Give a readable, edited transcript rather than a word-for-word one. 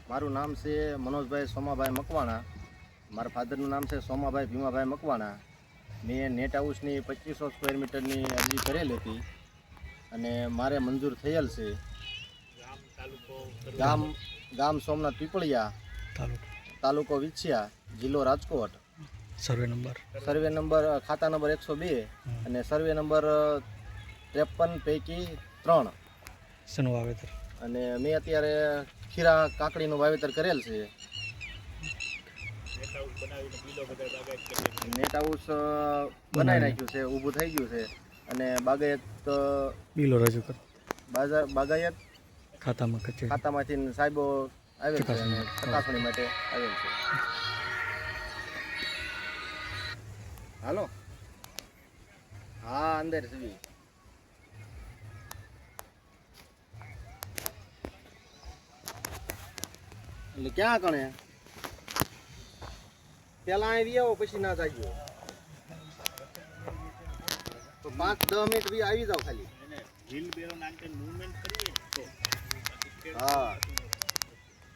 મારું નામ છે મનોજભાઈ સોમાભાઈ મકવાણા. મારા ફાધરનું નામ છે સોમાભાઈ ભીમાભાઈ મકવાણા. મેં નેટ હાઉસની 2500 સ્ક્વેર મીટરની અરજી કરેલી હતી અને મારે મંજૂર થયેલ છે. ગામ સોમનાથ પીપળિયા, તાલુકો વિછિયા, જિલ્લો રાજકોટ. સર્વે નંબર ખાતા નંબર 102 અને સર્વે નંબર 53 પૈકી 3. શેનું વાવેતર? અને મેં અત્યારે ખીરા કાકડીનું વાવેતર કરેલ છે. નેટ હાઉસ બનાવી નાખ્યું છે, ઊભું થઈ ગયું છે અને બાગાયત બિલો રજૂ કર. બાગાયત ખાતામાંથી સાહેબો આવેલ છે અને ચકાસણી માટે આવેલ છે. હાલો, હા અંદર છે. એટલે ક્યાં કણે પેલા અહીં આવો પછી ના જાગીઓ તો 5-10 મિનિટ આવી જાવ ખાલી. હા.